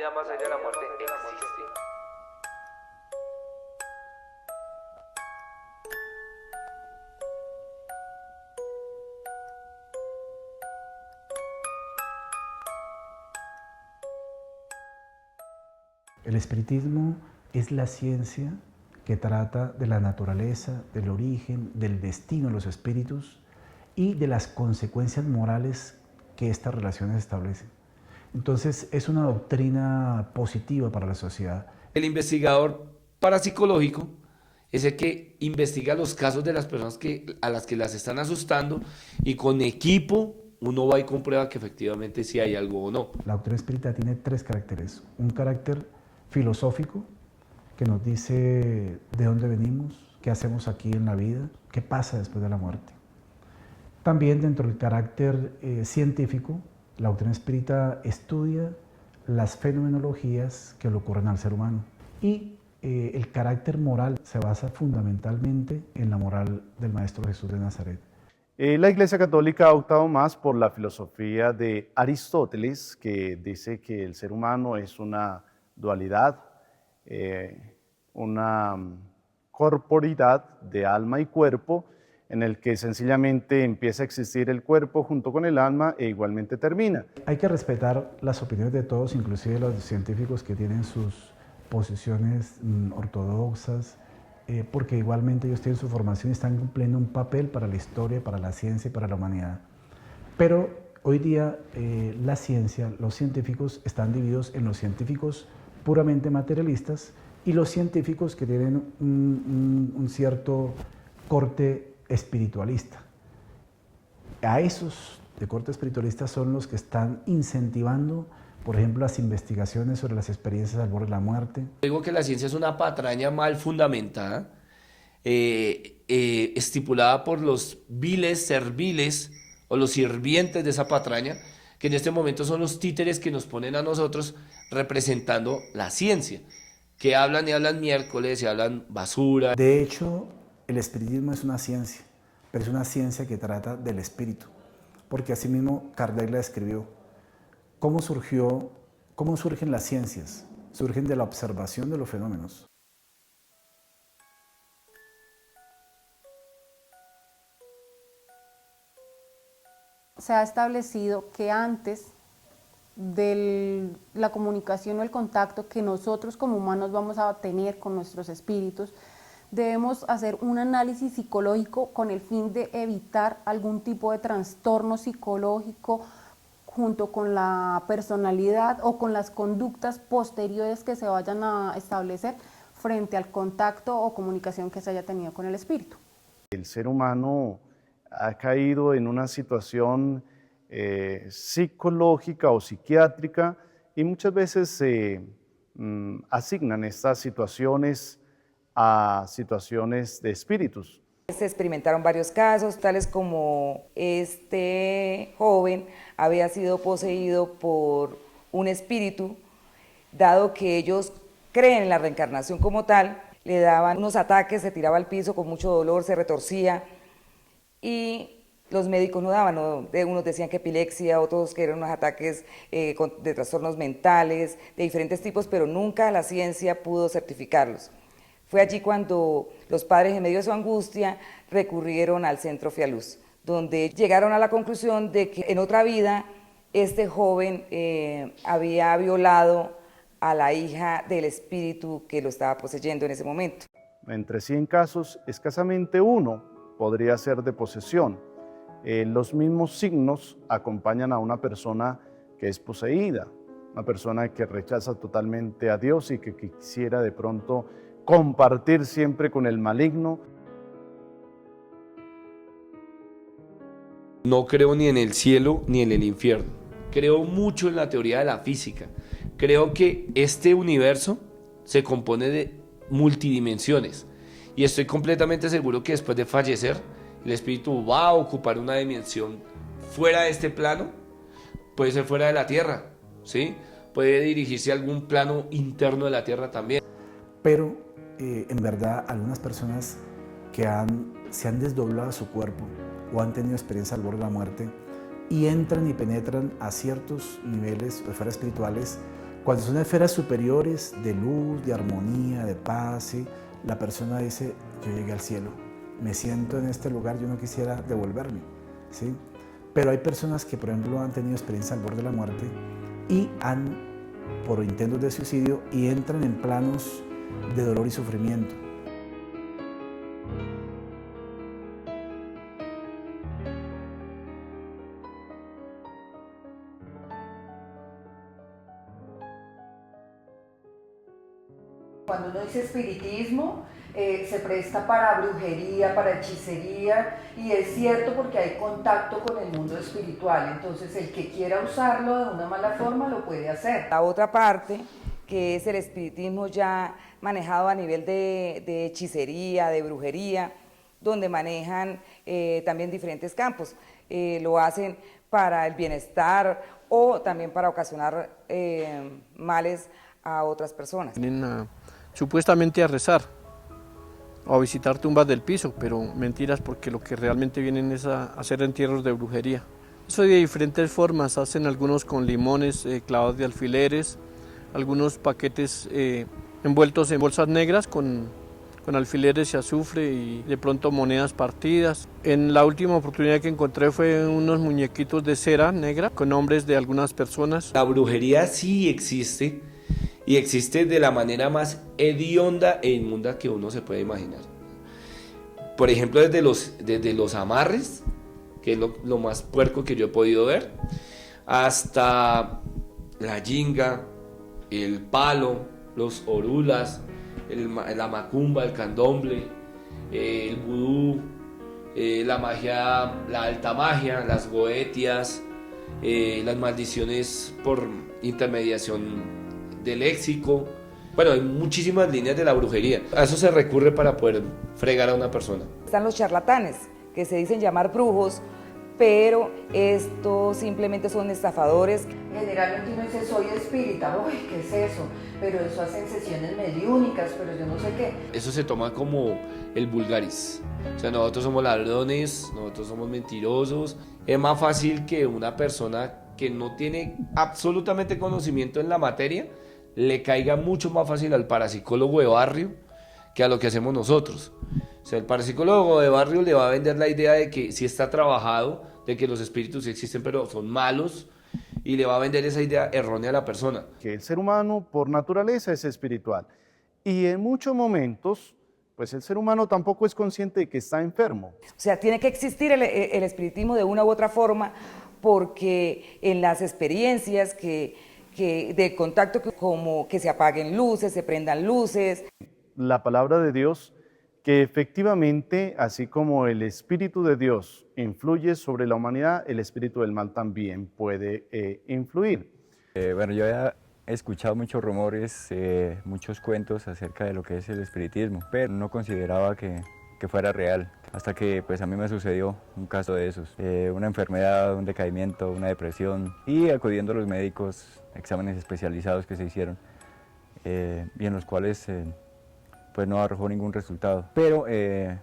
vida más allá de la muerte existe. El espiritismo es la ciencia que trata de la naturaleza, del origen, del destino de los espíritus y de las consecuencias morales que estas relaciones establecen. Entonces es una doctrina positiva para la sociedad. El investigador parapsicológico es el que investiga los casos de las personas a las que las están asustando y con equipo uno va y comprueba que efectivamente sí hay algo o no. La doctrina espírita tiene tres caracteres. Un carácter filosófico, que nos dice de dónde venimos, qué hacemos aquí en la vida, qué pasa después de la muerte. También dentro del carácter científico, la doctrina espírita estudia las fenomenologías que le ocurren al ser humano. Y el carácter moral se basa fundamentalmente en la moral del Maestro Jesús de Nazaret. La Iglesia Católica ha optado más por la filosofía de Aristóteles, que dice que el ser humano es una dualidad, una corporidad de alma y cuerpo, en el que sencillamente empieza a existir el cuerpo junto con el alma e igualmente termina. Hay que respetar las opiniones de todos, inclusive los científicos que tienen sus posiciones ortodoxas, porque igualmente ellos tienen su formación y están cumpliendo un papel para la historia, para la ciencia y para la humanidad. Pero hoy día la ciencia, los científicos están divididos en los científicos puramente materialistas y los científicos que tienen un cierto corte espiritualista. A esos de corte espiritualista son los que están incentivando, por ejemplo, las investigaciones sobre las experiencias al borde de la muerte. Digo que la ciencia es una patraña mal fundamentada, estipulada por los viles serviles o los sirvientes de esa patraña, que en este momento son los títeres que nos ponen a nosotros representando la ciencia, que hablan y hablan miércoles y hablan basura. De hecho, el espiritismo es una ciencia, pero es una ciencia que trata del espíritu, porque así mismo Kardec la describió. ¿Cómo surgen las ciencias? Surgen de la observación de los fenómenos. Se ha establecido que antes de la comunicación o el contacto que nosotros como humanos vamos a tener con nuestros espíritus, debemos hacer un análisis psicológico con el fin de evitar algún tipo de trastorno psicológico junto con la personalidad o con las conductas posteriores que se vayan a establecer frente al contacto o comunicación que se haya tenido con el espíritu. El ser humano ha caído en una situación psicológica o psiquiátrica y muchas veces se asignan estas situaciones a situaciones de espíritus. Se experimentaron varios casos, tales como este joven había sido poseído por un espíritu, dado que ellos creen en la reencarnación como tal, le daban unos ataques, se tiraba al piso con mucho dolor, se retorcía y los médicos no daban, ¿no? Unos decían que epilepsia, otros que eran unos ataques de trastornos mentales, de diferentes tipos, pero nunca la ciencia pudo certificarlos. Fue allí cuando los padres, en medio de su angustia, recurrieron al Centro Fialuz, donde llegaron a la conclusión de que en otra vida este joven había violado a la hija del espíritu que lo estaba poseyendo en ese momento. Entre 100 casos, escasamente uno podría ser de posesión. Los mismos signos acompañan a una persona que es poseída, una persona que rechaza totalmente a Dios y que quisiera de pronto compartir siempre con el maligno. No creo ni en el cielo ni en el infierno. Creo mucho en la teoría de la física. Creo que este universo se compone de multidimensiones. Y estoy completamente seguro que después de fallecer, el espíritu va a ocupar una dimensión fuera de este plano. Puede ser fuera de la Tierra, ¿sí? Puede dirigirse a algún plano interno de la Tierra también. Pero en verdad algunas personas que se han desdoblado su cuerpo o han tenido experiencia al borde de la muerte y entran y penetran a ciertos niveles o esferas espirituales, Cuando son esferas superiores de luz, de armonía, de paz, ¿sí? La persona dice, yo llegué al cielo, me siento en este lugar, yo no quisiera devolverme, ¿sí? Pero hay personas que, por ejemplo, han tenido experiencia al borde de la muerte y por intentos de suicidio, y entran en planos de dolor y sufrimiento. Cuando uno dice espiritismo, se presta para brujería, para hechicería, y es cierto porque hay contacto con el mundo espiritual, entonces el que quiera usarlo de una mala forma lo puede hacer. La otra parte, que es el espiritismo ya manejado a nivel de hechicería, de brujería, donde manejan también diferentes campos. Lo hacen para el bienestar o también para ocasionar males a otras personas. Vienen supuestamente a rezar o a visitar tumbas del piso, pero mentiras, porque lo que realmente vienen es a hacer entierros de brujería. Eso de diferentes formas, hacen algunos con limones clavados de alfileres, algunos paquetes envueltos en bolsas negras con alfileres y azufre y de pronto monedas partidas. En la última oportunidad que encontré fue unos muñequitos de cera negra con nombres de algunas personas. La brujería sí existe, y existe de la manera más hedionda e inmunda que uno se puede imaginar. Por ejemplo, desde los amarres, que es lo más puerco que yo he podido ver, hasta la yinga, el palo, los orulas, la macumba, el candomble, el vudú, la magia, la alta magia, las goetias, las maldiciones por intermediación del léxico. Bueno, hay muchísimas líneas de la brujería. A eso se recurre para poder fregar a una persona. Están los charlatanes, que se dicen llamar brujos, pero estos simplemente son estafadores. Generalmente uno dice, soy espírita, uy, ¿qué es eso? Pero eso hacen sesiones mediúnicas, pero yo no sé qué. Eso se toma como el vulgaris. O sea, nosotros somos ladrones, nosotros somos mentirosos. Es más fácil que una persona que no tiene absolutamente conocimiento en la materia le caiga mucho más fácil al parapsicólogo de barrio que a lo que hacemos nosotros. O sea, el parapsicólogo de barrio le va a vender la idea de que sí está trabajado, de que los espíritus sí existen pero son malos, y le va a vender esa idea errónea a la persona. Que el ser humano por naturaleza es espiritual. Y en muchos momentos, pues el ser humano tampoco es consciente de que está enfermo. O sea, tiene que existir el espiritismo de una u otra forma, porque en las experiencias de contacto, como que se apaguen luces, se prendan luces. La palabra de Dios, que efectivamente, así como el Espíritu de Dios influye sobre la humanidad, el espíritu del mal también puede influir. Bueno, yo he escuchado muchos rumores, muchos cuentos acerca de lo que es el espiritismo, pero no consideraba que fuera real, hasta que pues a mí me sucedió un caso de esos, una enfermedad, un decaimiento, una depresión, y acudiendo a los médicos, exámenes especializados que se hicieron, y en los cuales pues no arrojó ningún resultado, pero el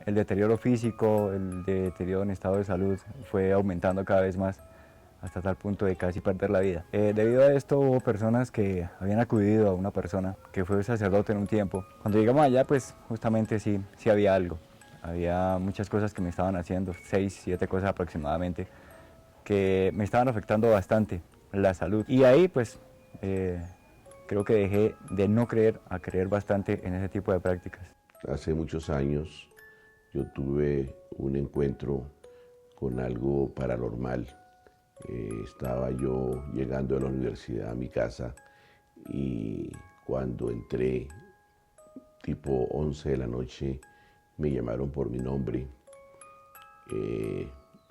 deterioro físico, el deterioro en estado de salud fue aumentando cada vez más, hasta tal punto de casi perder la vida. Debido a esto hubo personas que habían acudido a una persona que fue sacerdote en un tiempo. Cuando llegamos allá, pues justamente sí había algo. Había muchas cosas que me estaban haciendo, 6, 7 cosas aproximadamente, que me estaban afectando bastante la salud. Y ahí pues creo que dejé de no creer a creer bastante en ese tipo de prácticas. Hace muchos años yo tuve un encuentro con algo paranormal. Estaba yo llegando de la universidad a mi casa y cuando entré, tipo 11 de la noche, me llamaron por mi nombre.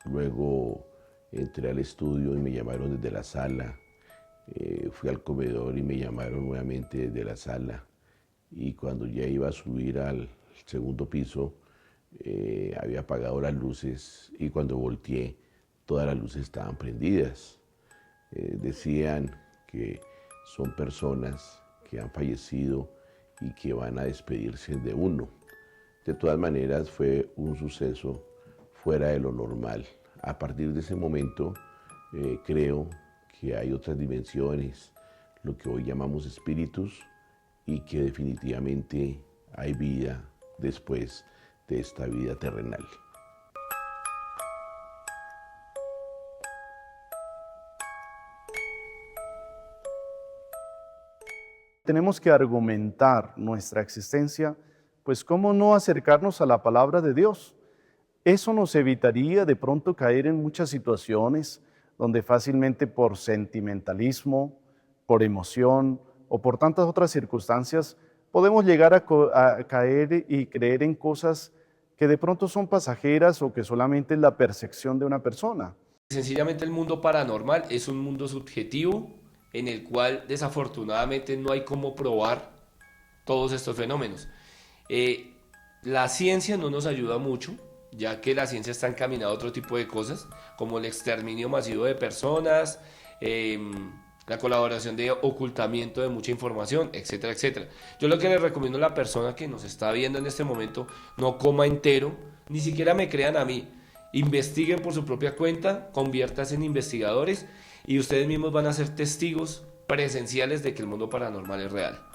Luego entré al estudio y me llamaron desde la sala. Fui al comedor y me llamaron nuevamente desde la sala. Y cuando ya iba a subir al segundo piso, había apagado las luces y cuando volteé, todas las luces estaban prendidas. Decían que son personas que han fallecido y que van a despedirse de uno. De todas maneras, fue un suceso fuera de lo normal. A partir de ese momento, creo que hay otras dimensiones. lo que hoy llamamos espíritus y que definitivamente hay vida después de esta vida terrenal. Tenemos que argumentar nuestra existencia, pues cómo no acercarnos a la palabra de Dios. Eso nos evitaría de pronto caer en muchas situaciones donde fácilmente por sentimentalismo, por emoción o por tantas otras circunstancias podemos llegar a caer y creer en cosas que de pronto son pasajeras o que solamente es la percepción de una persona. Sencillamente el mundo paranormal es un mundo subjetivo en el cual desafortunadamente no hay cómo probar todos estos fenómenos. La ciencia no nos ayuda mucho, ya que la ciencia está encaminada a otro tipo de cosas, como el exterminio masivo de personas, la colaboración de ocultamiento de mucha información, etcétera, etcétera. Yo lo que le recomiendo a la persona que nos está viendo en este momento, no coma entero, ni siquiera me crean a mí. Investiguen por su propia cuenta, conviértanse en investigadores y ustedes mismos van a ser testigos presenciales de que el mundo paranormal es real.